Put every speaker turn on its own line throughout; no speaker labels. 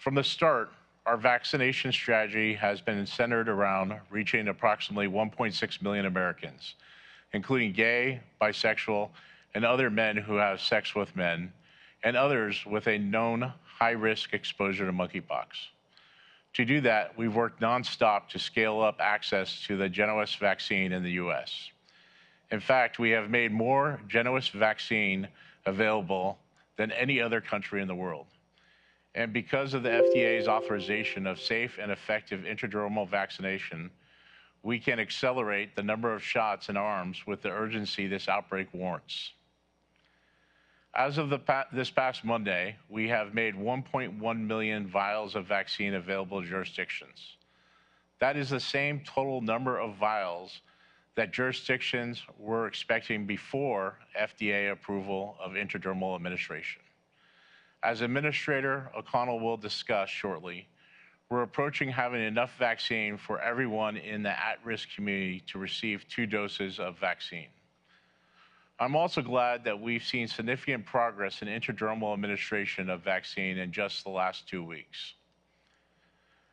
From the start, our vaccination strategy has been centered around reaching approximately 1.6 million Americans, including gay, bisexual, and other men who have sex with men, and others with a known high risk exposure to monkeypox. To do that, we've worked nonstop to scale up access to the Genovis vaccine in the US. In fact, we have made more Genovis vaccine available than any other country in the world. And because of the FDA's authorization of safe and effective intradermal vaccination, we can accelerate the number of shots in arms with the urgency this outbreak warrants. As of this past Monday, we have made 1.1 million vials of vaccine available to jurisdictions. That is the same total number of vials that jurisdictions were expecting before FDA approval of intradermal administration. As Administrator O'Connell will discuss shortly, we're approaching having enough vaccine for everyone in the at-risk community to receive 2 doses of vaccine. I'm also glad that we've seen significant progress in intradermal administration of vaccine in just the last 2 weeks.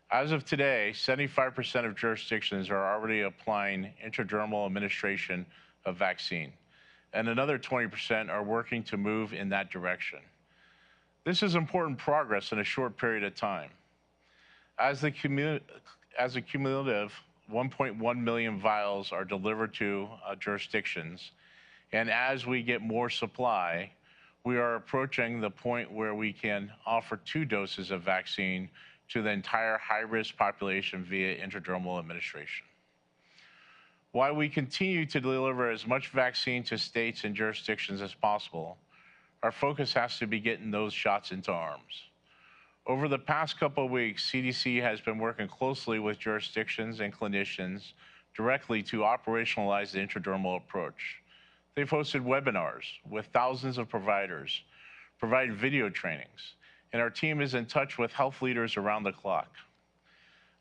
As of today, 75% of jurisdictions are already applying intradermal administration of vaccine, and another 20% are working to move in that direction. This is important progress in a short period of time. As a cumulative 1.1 million vials are delivered to jurisdictions, and as we get more supply, we are approaching the point where we can offer 2 doses of vaccine to the entire high-risk population via intradermal administration. While we continue to deliver as much vaccine to states and jurisdictions as possible, our focus has to be getting those shots into arms. Over the past couple of weeks, CDC has been working closely with jurisdictions and clinicians directly to operationalize the intradermal approach. They've hosted webinars with thousands of providers, provided video trainings, and our team is in touch with health leaders around the clock.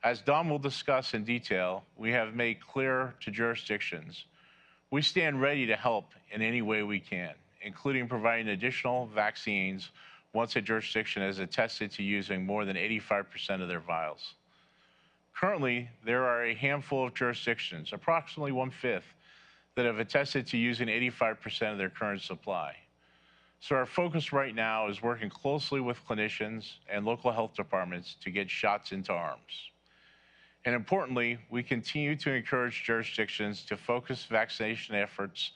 As Don will discuss in detail, we have made clear to jurisdictions, we stand ready to help in any way we can, including providing additional vaccines once a jurisdiction has attested to using more than 85% of their vials. Currently, there are a handful of jurisdictions, approximately 1/5, that have attested to using 85% of their current supply. So our focus right now is working closely with clinicians and local health departments to get shots into arms. And importantly, we continue to encourage jurisdictions to focus vaccination efforts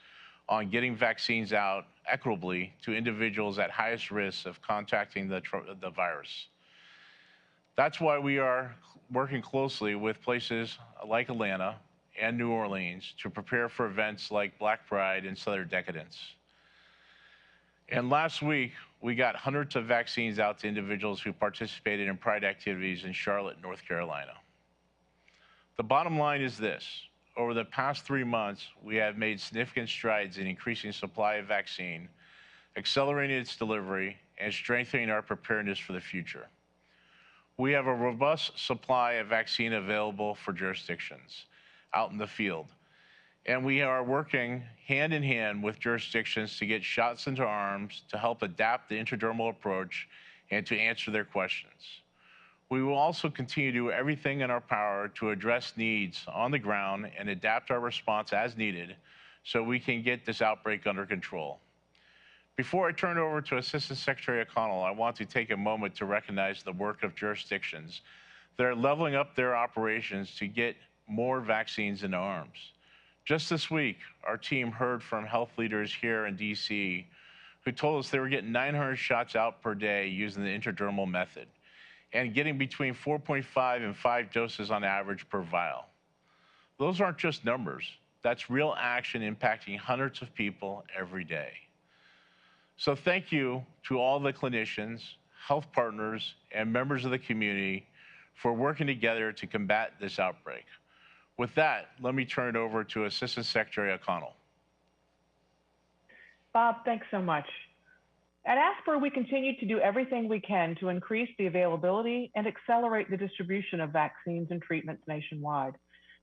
on getting vaccines out equitably to individuals at highest risk of contacting the virus. That's why we are working closely with places like Atlanta and New Orleans to prepare for events like Black Pride and Southern Decadence. And last week, we got hundreds of vaccines out to individuals who participated in Pride activities in Charlotte, North Carolina. The bottom line is this. Over the past 3 months, we have made significant strides in increasing supply of vaccine, accelerating its delivery, and strengthening our preparedness for the future. We have a robust supply of vaccine available for jurisdictions out in the field, and we are working hand in hand with jurisdictions to get shots into arms to help adapt the intradermal approach and to answer their questions. We will also continue to do everything in our power to address needs on the ground and adapt our response as needed so we can get this outbreak under control. Before I turn it over to Assistant Secretary O'Connell, I want to take a moment to recognize the work of jurisdictions that are leveling up their operations to get more vaccines into arms. Just this week, our team heard from health leaders here in DC who told us they were getting 900 shots out per day using the intradermal method and getting between 4.5 and 5 doses on average per vial. Those aren't just numbers. That's real action impacting hundreds of people every day. So thank you to all the clinicians, health partners, and members of the community for working together to combat this outbreak. With that, let me turn it over to Assistant Secretary O'Connell.
Bob, thanks so much. At ASPR, we continue to do everything we can to increase the availability and accelerate the distribution of vaccines and treatments nationwide,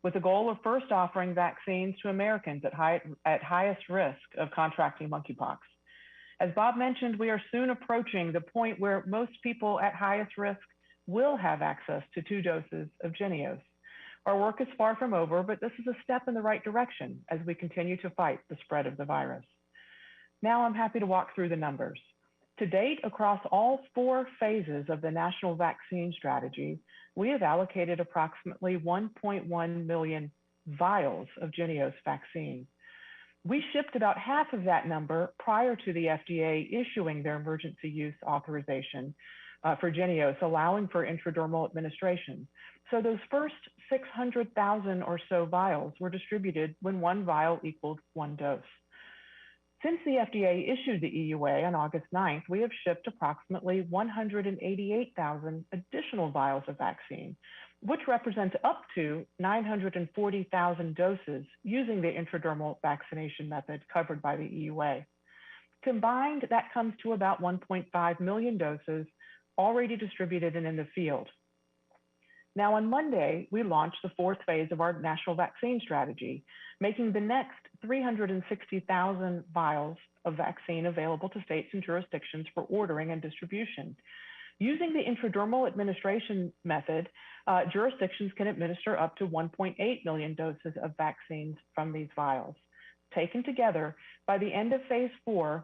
with the goal of first offering vaccines to Americans at highest risk of contracting monkeypox. As Bob mentioned, we are soon approaching the point where most people at highest risk will have access to 2 doses of Jynneos. Our work is far from over, but this is a step in the right direction as we continue to fight the spread of the virus. Now I'm happy to walk through the numbers. To date, across all 4 phases of the national vaccine strategy, we have allocated approximately 1.1 million vials of Jynneos vaccine. We shipped about half of that number prior to the FDA issuing their emergency use authorization for Jynneos, allowing for intradermal administration. So those first 600,000 or so vials were distributed when 1 vial equaled 1 dose. Since the FDA issued the EUA on August 9th, we have shipped approximately 188,000 additional vials of vaccine, which represents up to 940,000 doses using the intradermal vaccination method covered by the EUA. Combined, that comes to about 1.5 million doses already distributed and in the field. Now, on Monday, we launched the 4th phase of our national vaccine strategy, making the next 360,000 vials of vaccine available to states and jurisdictions for ordering and distribution. Using the intradermal administration method, jurisdictions can administer up to 1.8 million doses of vaccines from these vials. Taken together, by the end of phase 4,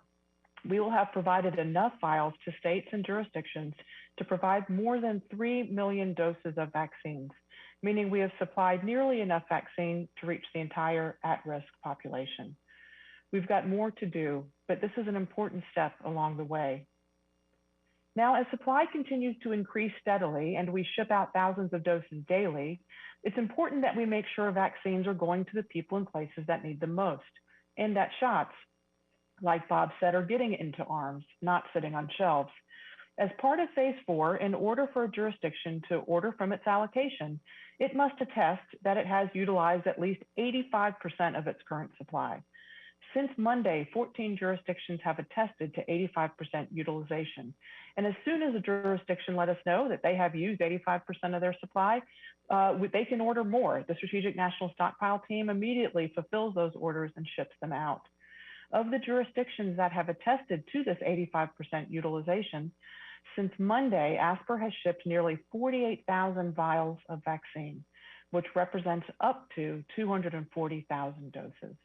we will have provided enough vials to states and jurisdictions to provide more than 3 million doses of vaccines, meaning we have supplied nearly enough vaccine to reach the entire at-risk population. We've got more to do, but this is an important step along the way. Now, as supply continues to increase steadily and we ship out thousands of doses daily, it's important that we make sure vaccines are going to the people and places that need them most, and that shots, like Bob said, are getting into arms, not sitting on shelves. As part of phase 4, in order for a jurisdiction to order from its allocation, it must attest that it has utilized at least 85% of its current supply. Since Monday, 14 jurisdictions have attested to 85% utilization. And as soon as a jurisdiction let us know that they have used 85% of their supply, they can order more. The Strategic National Stockpile Team immediately fulfills those orders and ships them out. Of the jurisdictions that have attested to this 85% utilization, since Monday, ASPR has shipped nearly 48,000 vials of vaccine, which represents up to 240,000 doses.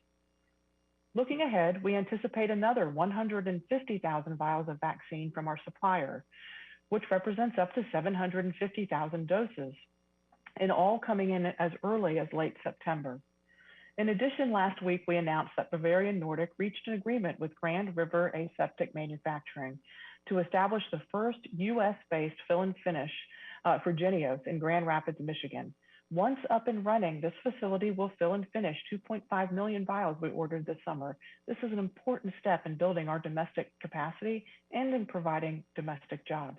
Looking ahead, we anticipate another 150,000 vials of vaccine from our supplier, which represents up to 750,000 doses, and all coming in as early as late September. In addition, last week, we announced that Bavarian Nordic reached an agreement with Grand River Aseptic Manufacturing to establish the first US-based fill and finish for Jynneos in Grand Rapids, Michigan. Once up and running, this facility will fill and finish 2.5 million vials we ordered this summer. This is an important step in building our domestic capacity and in providing domestic jobs.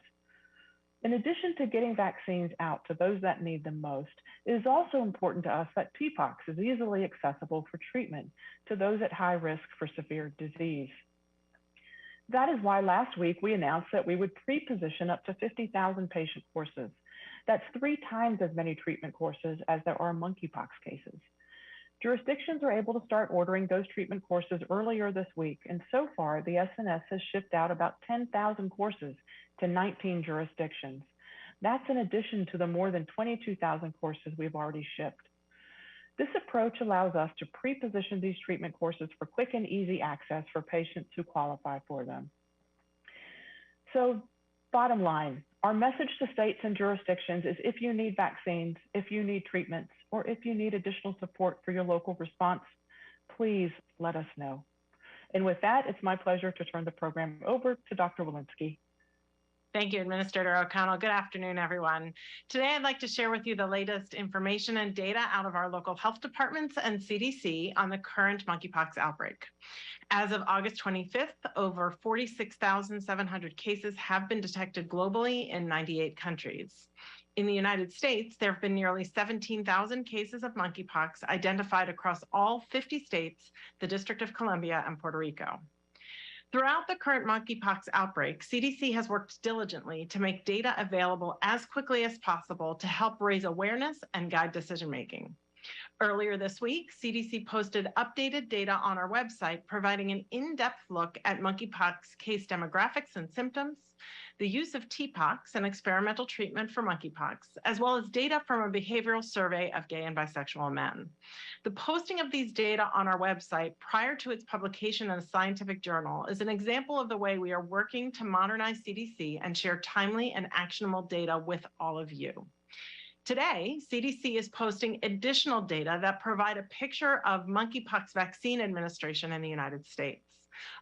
In addition to getting vaccines out to those that need them most, it is also important to us that TPOXX is easily accessible for treatment to those at high risk for severe disease. That is why last week we announced that we would pre-position up to 50,000 patient courses. That's 3 times as many treatment courses as there are monkeypox cases. Jurisdictions are able to start ordering those treatment courses earlier this week, and so far the SNS has shipped out about 10,000 courses to 19 jurisdictions. That's in addition to the more than 22,000 courses we've already shipped. This approach allows us to pre-position these treatment courses for quick and easy access for patients who qualify for them. So, bottom line, our message to states and jurisdictions is if you need vaccines, if you need treatments, or if you need additional support for your local response, please let us know. And with that, it's my pleasure to turn the program over to Dr. Walensky.
Thank you, Administrator O'Connell. Good afternoon, everyone. Today, I'd like to share with you the latest information and data out of our local health departments and CDC on the current monkeypox outbreak. As of August 25th, over 46,700 cases have been detected globally in 98 countries. In the United States, there have been nearly 17,000 cases of monkeypox identified across all 50 states, the District of Columbia, and Puerto Rico. Throughout the current monkeypox outbreak, CDC has worked diligently to make data available as quickly as possible to help raise awareness and guide decision-making. Earlier this week, CDC posted updated data on our website, providing an in-depth look at monkeypox case demographics and symptoms, the use of TPOXX, an experimental treatment for monkeypox, as well as data from a behavioral survey of gay and bisexual men. The posting of these data on our website prior to its publication in a scientific journal is an example of the way we are working to modernize CDC and share timely and actionable data with all of you. Today, CDC is posting additional data that provide a picture of monkeypox vaccine administration in the United States.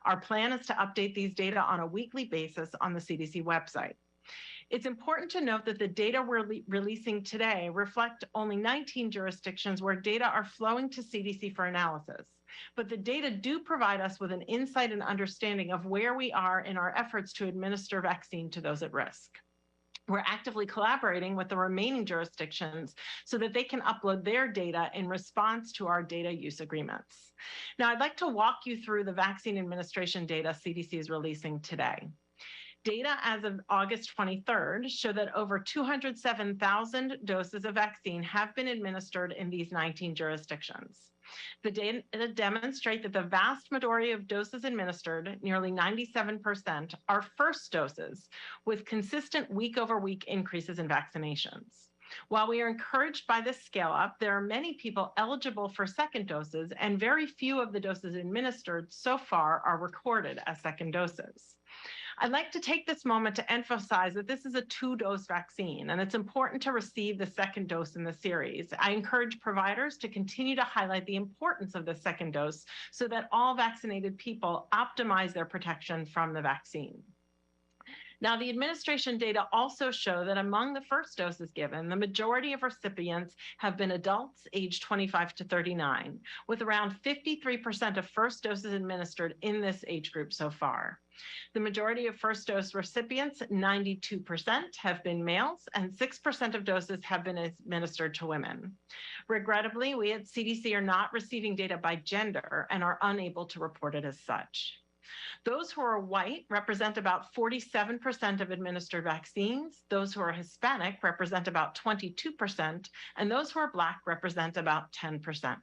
Our plan is to update these data on a weekly basis on the CDC website. It's important to note that the data we're releasing today reflect only 19 jurisdictions where data are flowing to CDC for analysis. But the data do provide us with an insight and understanding of where we are in our efforts to administer vaccine to those at risk. We're actively collaborating with the remaining jurisdictions so that they can upload their data in response to our data use agreements. Now, I'd like to walk you through the vaccine administration data CDC is releasing today. Data as of August 23rd show that over 207,000 doses of vaccine have been administered in these 19 jurisdictions. The data demonstrate that the vast majority of doses administered, nearly 97%, are first doses, with consistent week-over-week increases in vaccinations. While we are encouraged by this scale-up, there are many people eligible for second doses, and very few of the doses administered so far are recorded as second doses. I'd like to take this moment to emphasize that this is a 2-dose vaccine, and it's important to receive the second dose in the series. I encourage providers to continue to highlight the importance of the second dose so that all vaccinated people optimize their protection from the vaccine. Now, the administration data also show that among the first doses given, the majority of recipients have been adults aged 25 to 39, with around 53% of first doses administered in this age group so far. The majority of first dose recipients, 92%, have been males, and 6% of doses have been administered to women. Regrettably, we at CDC are not receiving data by gender and are unable to report it as such. Those who are white represent about 47% of administered vaccines. Those who are Hispanic represent about 22%, and those who are Black represent about 10%.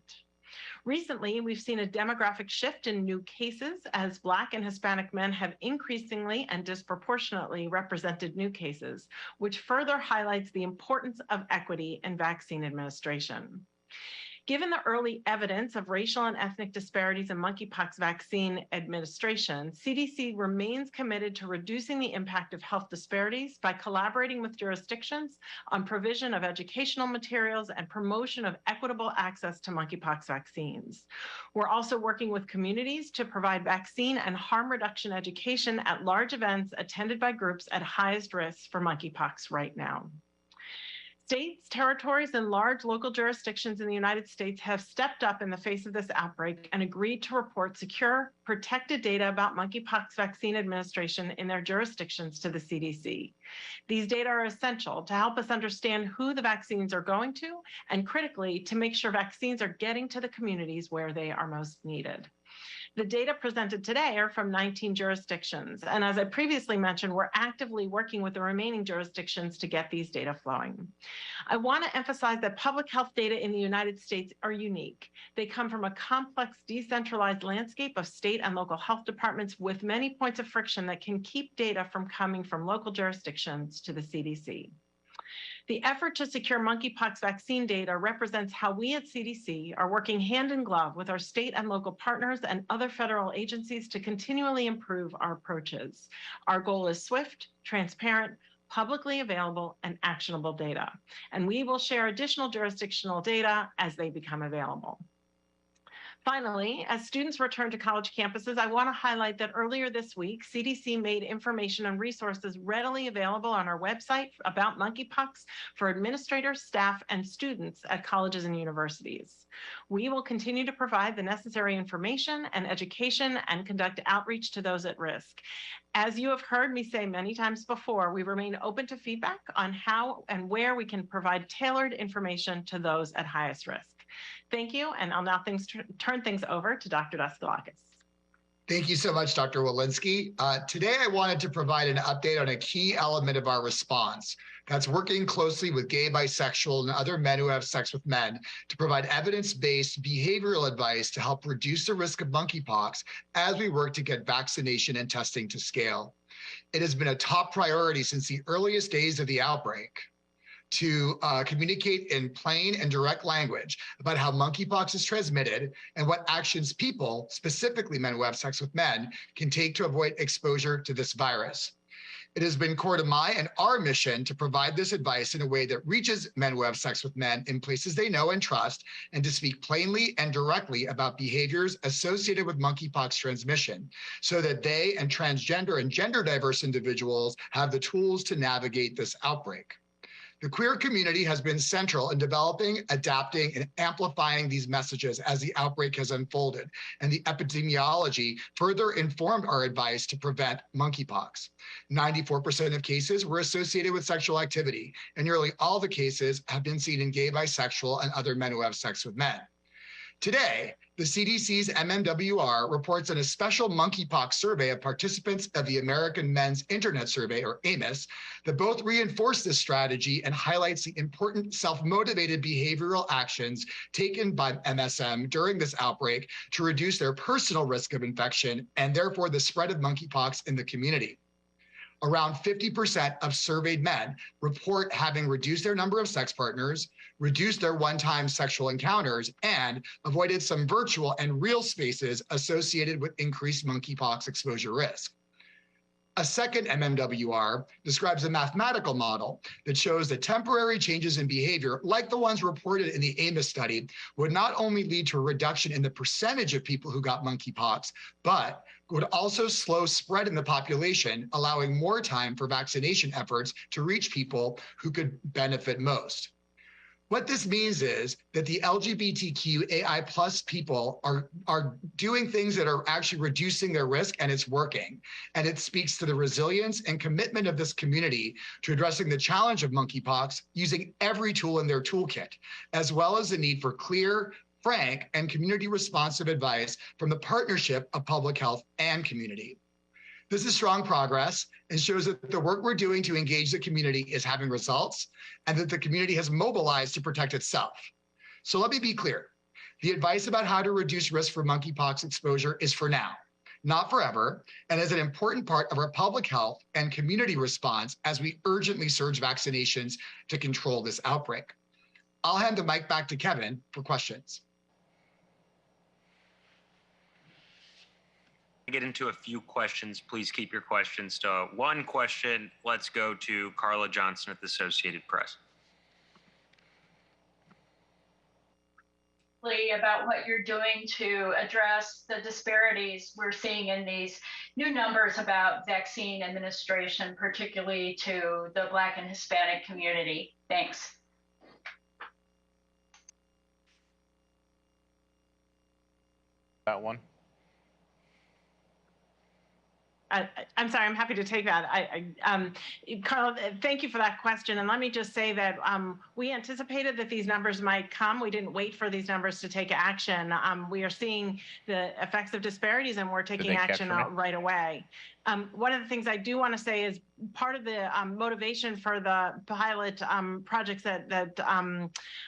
Recently, we've seen a demographic shift in new cases as Black and Hispanic men have increasingly and disproportionately represented new cases, which further highlights the importance of equity in vaccine administration. Given the early evidence of racial and ethnic disparities in monkeypox vaccine administration, CDC remains committed to reducing the impact of health disparities by collaborating with jurisdictions on provision of educational materials and promotion of equitable access to monkeypox vaccines. We're also working with communities to provide vaccine and harm reduction education at large events attended by groups at highest risk for monkeypox right now. States, territories, and large local jurisdictions in the United States have stepped up in the face of this outbreak and agreed to report secure, protected data about monkeypox vaccine administration in their jurisdictions to the CDC. These data are essential to help us understand who the vaccines are going to, and critically, to make sure vaccines are getting to the communities where they are most needed. The data presented today are from 19 jurisdictions, and as I previously mentioned, we're actively working with the remaining jurisdictions to get these data flowing. I want to emphasize that public health data in the United States are unique. They come from a complex, decentralized landscape of state and local health departments with many points of friction that can keep data from coming from local jurisdictions to the CDC. The effort to secure monkeypox vaccine data represents how we at CDC are working hand in glove with our state and local partners and other federal agencies to continually improve our approaches. Our goal is swift, transparent, publicly available, and actionable data, and we will share additional jurisdictional data as they become available. Finally, as students return to college campuses, I want to highlight that earlier this week, CDC made information and resources readily available on our website about monkeypox for administrators, staff, and students at colleges and universities. We will continue to provide the necessary information and education and conduct outreach to those at risk. As you have heard me say many times before, we remain open to feedback on how and where we can provide tailored information to those at highest risk. Thank you, and I'll now turn things over to Dr. Daskalakis.
Thank you so much, Dr. Walensky. Today, I wanted to provide an update on a key element of our response. That's working closely with gay, bisexual, and other men who have sex with men to provide evidence-based behavioral advice to help reduce the risk of monkeypox as we work to get vaccination and testing to scale. It has been a top priority since the earliest days of the outbreak to communicate in plain and direct language about how monkeypox is transmitted and what actions people, specifically men who have sex with men, can take to avoid exposure to this virus. It has been core to my and our mission to provide this advice in a way that reaches men who have sex with men in places they know and trust, and to speak plainly and directly about behaviors associated with monkeypox transmission so that they and transgender and gender diverse individuals have the tools to navigate this outbreak. The queer community has been central in developing, adapting, and amplifying these messages as the outbreak has unfolded, and the epidemiology further informed our advice to prevent monkeypox. 94% of cases were associated with sexual activity, and nearly all the cases have been seen in gay, bisexual, and other men who have sex with men. Today, the CDC's MMWR reports on a special monkeypox survey of participants of the American Men's Internet Survey, or AMIS, that both reinforce this strategy and highlights the important self-motivated behavioral actions taken by MSM during this outbreak to reduce their personal risk of infection and therefore the spread of monkeypox in the community. Around 50% of surveyed men report having reduced their number of sex partners, reduced their one-time sexual encounters, and avoided some virtual and real spaces associated with increased monkeypox exposure risk. A second MMWR describes a mathematical model that shows that temporary changes in behavior, like the ones reported in the AMIS study, would not only lead to a reduction in the percentage of people who got monkeypox, but would also slow spread in the population, allowing more time for vaccination efforts to reach people who could benefit most. What this means is that the LGBTQAI+ people are doing things that are actually reducing their risk, and it's working. And it speaks to the resilience and commitment of this community to addressing the challenge of monkeypox using every tool in their toolkit, as well as the need for clear, frank, and community-responsive advice from the partnership of public health and community. This is strong progress and shows that the work we're doing to engage the community is having results and that the community has mobilized to protect itself. So let me be clear. The advice about how to reduce risk for monkeypox exposure is for now, not forever, and is an important part of our public health and community response as we urgently surge vaccinations to control this outbreak. I'll hand the mic back to Kevin for questions.
Get into a few questions. Please keep your questions to one question. Let's go to Carla Johnson at the Associated Press.
About what you're doing to address the disparities we're seeing in these new numbers about vaccine administration, particularly to the Black and Hispanic community. Thanks.
That one.
I'm sorry, I'm happy to take that. Carl, thank you for that question. And let me just say that we anticipated that these numbers might come. We didn't wait for these numbers to take action. We are seeing the effects of disparities, and we're taking action right away. One of the things I do want to say is part of the motivation for the pilot projects that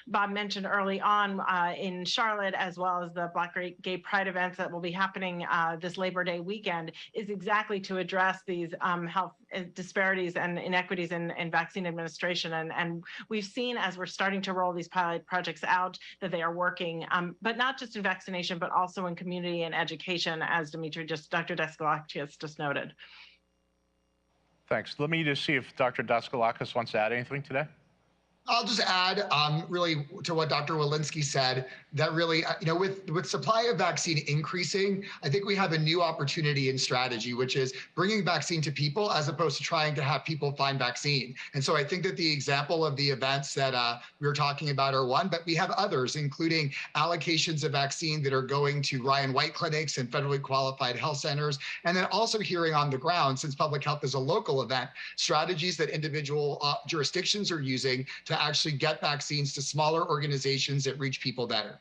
Bob mentioned early on in Charlotte, as well as the Black Gay Pride events that will be happening this Labor Day weekend, is exactly to address these health disparities and inequities in vaccine administration. And we've seen, as we're starting to roll these pilot projects out, that they are working, but not just in vaccination, but also in community and education, as Dr. Daskalakis just noted.
Thanks. Let me just see if Dr. Daskalakis wants to add anything today.
I'll just add really to what Dr. Walensky said, that really, with supply of vaccine increasing, I think we have a new opportunity and strategy, which is bringing vaccine to people as opposed to trying to have people find vaccine. And so I think that the example of the events that we were talking about are one, but we have others, including allocations of vaccine that are going to Ryan White clinics and federally qualified health centers. And then also hearing on the ground, since public health is a local event, strategies that individual jurisdictions are using to actually get vaccines to smaller organizations that reach people better.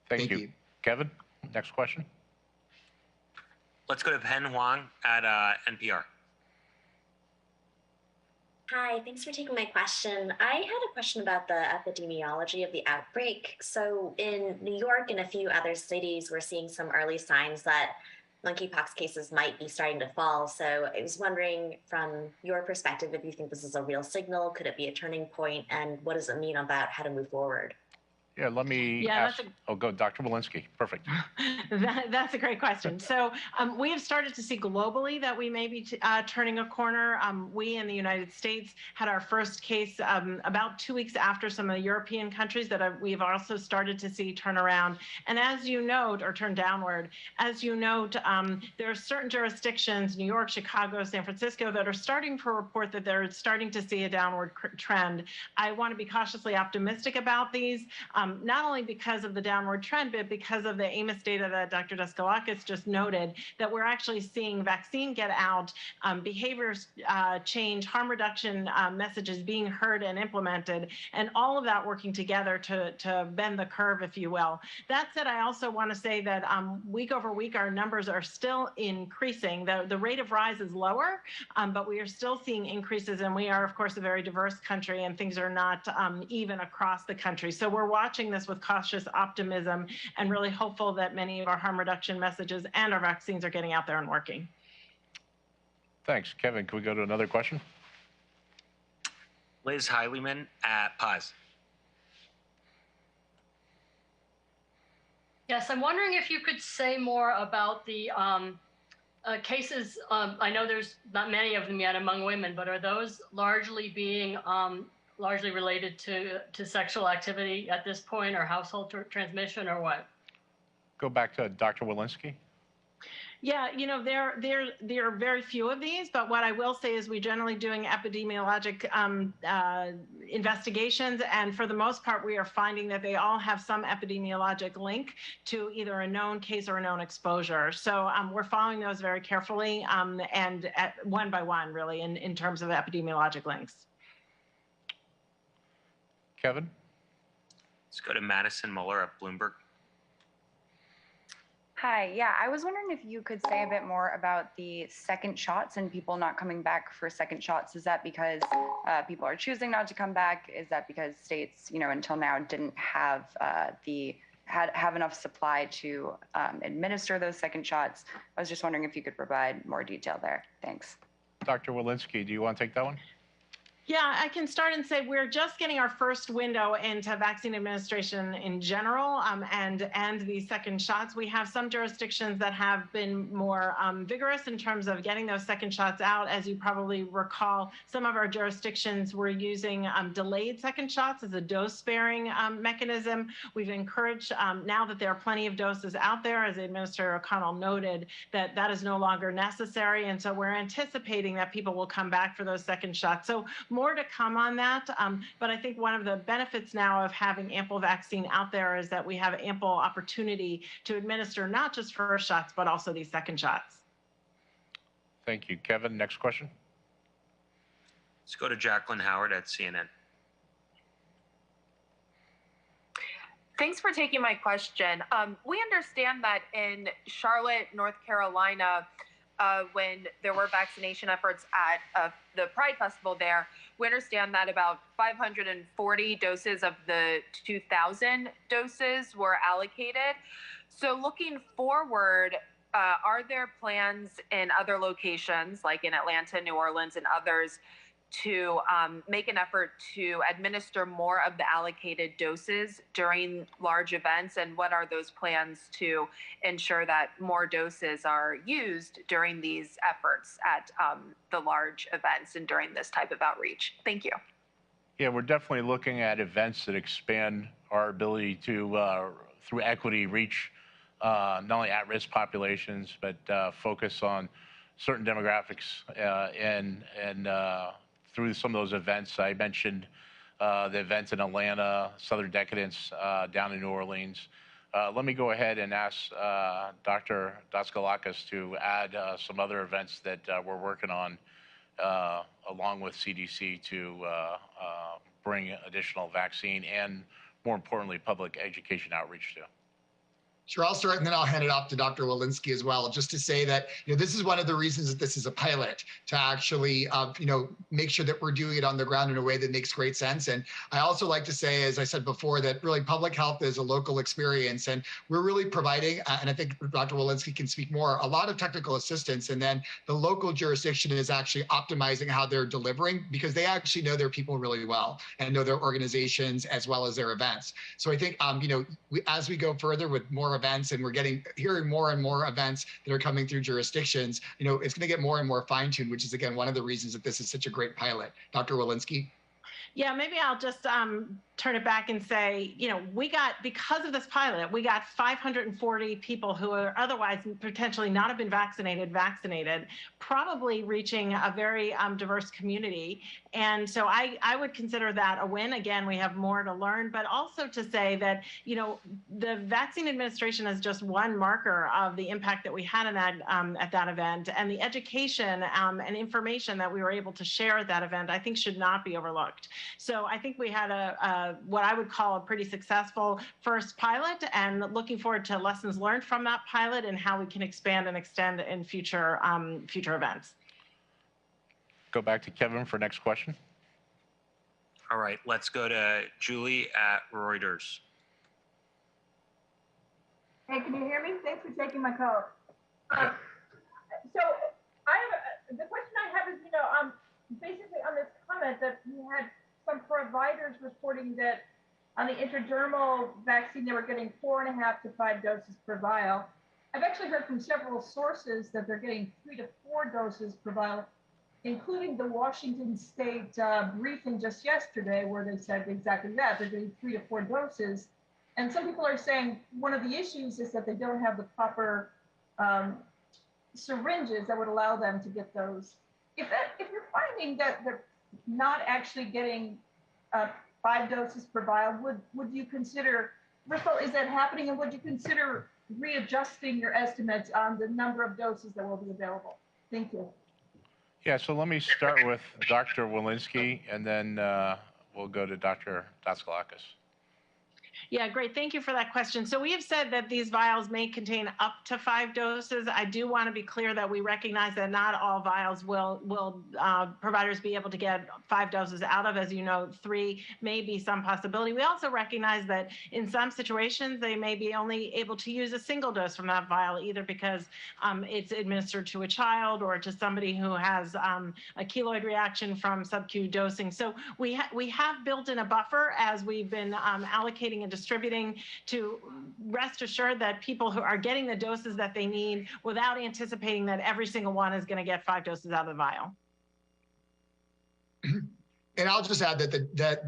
Thank you. Kevin, next question.
Let's go to Pen Huang at NPR.
Hi, thanks for taking my question. I had a question about the epidemiology of the outbreak. So in New York and a few other cities, we're seeing some early signs that monkeypox cases might be starting to fall. So I was wondering, from your perspective, if you think this is a real signal, could it be a turning point, and what does it mean about how to move forward?
Yeah, let me ask. Oh, go, Dr. Walensky. Perfect.
That's a great question. So we have started to see globally that we may be turning a corner. We in the United States had our first case about 2 weeks after some of the European countries that we've also started to see turn around. And as you note, or turn downward, as you note, there are certain jurisdictions, New York, Chicago, San Francisco, that are starting to report that they're starting to see a downward trend. I want to be cautiously optimistic about these. Not only because of the downward trend, but because of the Amos data that Dr. Daskalakis just noted, that we're actually seeing vaccine get out, behaviors change, harm reduction messages being heard and implemented, and all of that working together to bend the curve, if you will. That said, I also want to say that week over week, our numbers are still increasing. The rate of rise is lower, but we are still seeing increases, and we are, of course, a very diverse country, and things are not even across the country. So we're watching this with cautious optimism and really hopeful that many of our harm reduction messages and our vaccines are getting out there and working.
Thanks. Kevin, can we go to another question?
Liz Heileman at Paz.
Yes, I'm wondering if you could say more about the cases. I know there's not many of them yet among women, but are those largely being largely related to sexual activity at this point, or household transmission, or what?
Go back to Dr. Walensky.
Yeah, you know, there are very few of these, but what I will say is we're generally doing epidemiologic investigations, and for the most part, we are finding that they all have some epidemiologic link to either a known case or a known exposure. So we're following those very carefully and one by one, really, in terms of epidemiologic links.
Kevin?
Let's go to Madison Muller at Bloomberg.
Hi, yeah, I was wondering if you could say a bit more about the second shots and people not coming back for second shots. Is that because people are choosing not to come back? Is that because states, you know, until now didn't have have enough supply to administer those second shots? I was just wondering if you could provide more detail there. Thanks.
Dr. Walensky, do you want to take that one?
Yeah, I can start and say we're just getting our first window into vaccine administration in general and these second shots. We have some jurisdictions that have been more vigorous in terms of getting those second shots out. As you probably recall, some of our jurisdictions were using delayed second shots as a dose-sparing mechanism. We've encouraged, now that there are plenty of doses out there, as Administrator O'Connell noted, that that is no longer necessary. And so we're anticipating that people will come back for those second shots. So more to come on that, but I think one of the benefits now of having ample vaccine out there is that we have ample opportunity to administer not just first shots, but also these second shots.
Thank you. Kevin, next question.
Let's go to Jacqueline Howard at CNN.
Thanks for taking my question. We understand that in Charlotte, North Carolina, when there were vaccination efforts at the Pride Festival there, we understand that about 540 doses of the 2,000 doses were allocated. So looking forward, are there plans in other locations, like in Atlanta, New Orleans, and others, to make an effort to administer more of the allocated doses during large events? And what are those plans to ensure that more doses are used during these efforts at the large events and during this type of outreach? Thank you.
Yeah, we're definitely looking at events that expand our ability to, through equity, reach not only at-risk populations, but focus on certain demographics and through some of those events. I mentioned the events in Atlanta, Southern Decadence down in New Orleans. Let me go ahead and ask Dr. Daskalakis to add some other events that we're working on along with CDC to bring additional vaccine and, more importantly, public education outreach to.
Sure, I'll start and then I'll hand it off to Dr. Walensky as well, just to say that, this is one of the reasons that this is a pilot, to actually, make sure that we're doing it on the ground in a way that makes great sense. And I also like to say, as I said before, that really public health is a local experience, and we're really providing, and I think Dr. Walensky can speak more, a lot of technical assistance. And then the local jurisdiction is actually optimizing how they're delivering, because they actually know their people really well and know their organizations as well as their events. So I think, as we go further with more events, and we're hearing more and more events that are coming through jurisdictions, it's going to get more and more fine-tuned, which is, again, one of the reasons that this is such a great pilot. Dr. Walensky?
Yeah, maybe I'll just turn it back and say, because of this pilot, we got 540 people who are otherwise potentially not have been vaccinated, probably reaching a very diverse community. And so I would consider that a win. Again, we have more to learn, but also to say that, the vaccine administration is just one marker of the impact that we had in that, at that event, and the education and information that we were able to share at that event, I think should not be overlooked. So I think we had what I would call a pretty successful first pilot, and looking forward to lessons learned from that pilot and how we can expand and extend in future events.
Go back to Kevin for next question.
All right, let's go to Julie at Reuters.
Hey, can you hear me? Thanks for taking my call. So the question I have is, basically on this comment that you had some providers reporting that on the intradermal vaccine, they were getting 4.5 to 5 doses per vial. I've actually heard from several sources that they're getting 3 to 4 doses per vial, including the Washington State briefing just yesterday, where they said exactly that. They're getting 3 to 4 doses. And some people are saying one of the issues is that they don't have the proper syringes that would allow them to get those. If you're finding that they're not actually getting 5 doses per vial, would you consider, first of all, is that happening? And would you consider readjusting your estimates on the number of doses that will be available? Thank you.
Yeah, so let me start with Dr. Walensky, and then we'll go to Dr. Daskalakis.
Yeah, great. Thank you for that question. So we have said that these vials may contain up to 5 doses. I do want to be clear that we recognize that not all vials will providers be able to get 5 doses out of. As you know, 3 may be some possibility. We also recognize that in some situations, they may be only able to use a single dose from that vial, either because it's administered to a child or to somebody who has a keloid reaction from sub-Q dosing. So we have built in a buffer as we've been allocating and distributing, to rest assured that people who are getting the doses that they need without anticipating that every single one is going to get 5 doses out of the vial.
And I'll just add that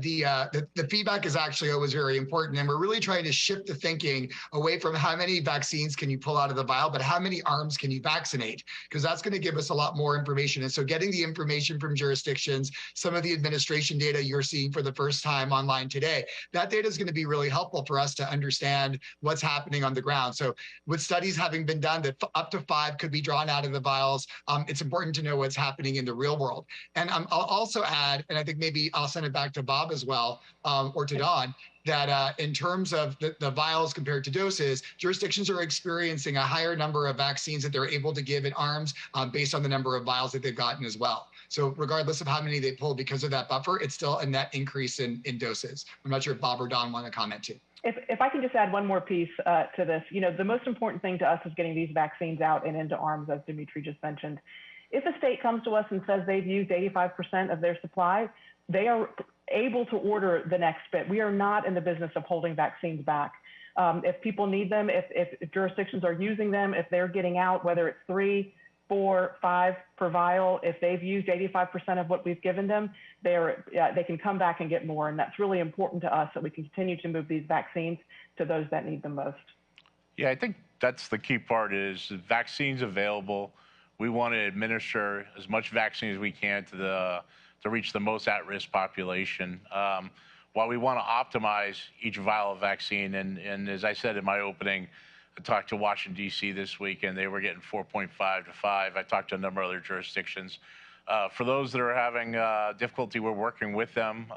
the feedback is actually always very important, and we're really trying to shift the thinking away from how many vaccines can you pull out of the vial, but how many arms can you vaccinate, because that's going to give us a lot more information. And so getting the information from jurisdictions, some of the administration data you're seeing for the first time online today, that data is going to be really helpful for us to understand what's happening on the ground. So with studies having been done that up to 5 could be drawn out of the vials, it's important to know what's happening in the real world. And I'll also add, and I think maybe I'll send it back to Bob as well, or to Don, that in terms of the vials compared to doses, jurisdictions are experiencing a higher number of vaccines that they're able to give in arms based on the number of vials that they've gotten as well. So regardless of how many they pull because of that buffer, it's still a net increase in doses. I'm not sure if Bob or Don want to comment too.
If I can just add one more piece to this, the most important thing to us is getting these vaccines out and into arms, as Dimitri just mentioned. If a state comes to us and says they've used 85% of their supply, they are able to order the next bit. We are not in the business of holding vaccines back. If people need them, if jurisdictions are using them, if they're getting out, whether it's 3, 4, 5 per vial, if they've used 85% of what we've given them, they can come back and get more. And that's really important to us, that we continue to move these vaccines to those that need them most.
Yeah, I think that's the key part, is vaccines available. We want to administer as much vaccine as we can to reach the most at-risk population. While we want to optimize each vial of vaccine, and as I said in my opening, I talked to Washington, D.C. this week, and they were getting 4.5 to 5. I talked to a number of other jurisdictions. For those that are having difficulty, we're working with them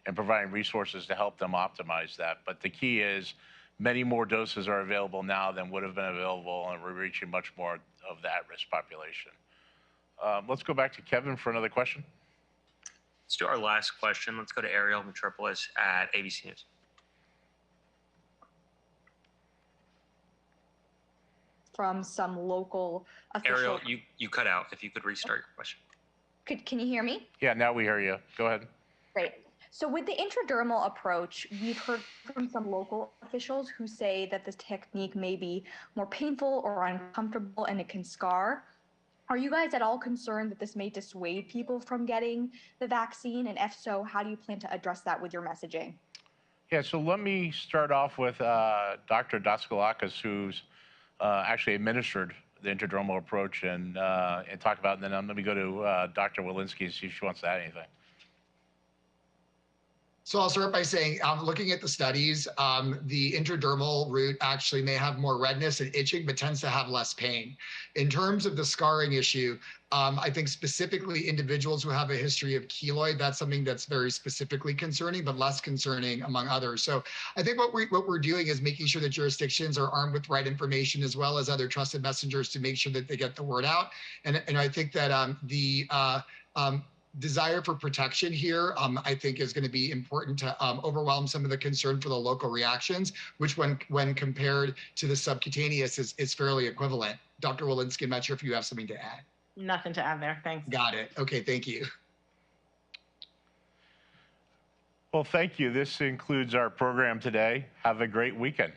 and providing resources to help them optimize that. But the key is many more doses are available now than would have been available, and we're reaching much more of the at-risk population. Let's go back to Kevin for another question.
Let's do our last question. Let's go to Ariel Metropolis at ABC News.
From some local official.
Ariel, you cut out. If you could restart your question.
Can you hear me?
Yeah, now we hear you. Go ahead.
Great. So with the intradermal approach, we've heard from some local officials who say that this technique may be more painful or uncomfortable and it can scar. Are you guys at all concerned that this may dissuade people from getting the vaccine? And if so, how do you plan to address that with your messaging?
Yeah, so let me start off with Dr. Daskalakis, who's actually administered the intradermal approach and talk about it. And then let me go to Dr. Walensky and see if she wants to add anything.
So I'll start by saying, looking at the studies, the intradermal route actually may have more redness and itching, but tends to have less pain. In terms of the scarring issue, I think specifically individuals who have a history of keloid, that's something that's very specifically concerning, but less concerning among others. So I think what we're doing is making sure that jurisdictions are armed with the right information, as well as other trusted messengers, to make sure that they get the word out. And I think that desire for protection here, I think, is going to be important to overwhelm some of the concern for the local reactions, which when compared to the subcutaneous is fairly equivalent. Dr. Walensky, I'm not sure if you have something to add.
Nothing to add there. Thanks.
Got it. Okay, thank you.
Well, thank you. This concludes our program today. Have a great weekend.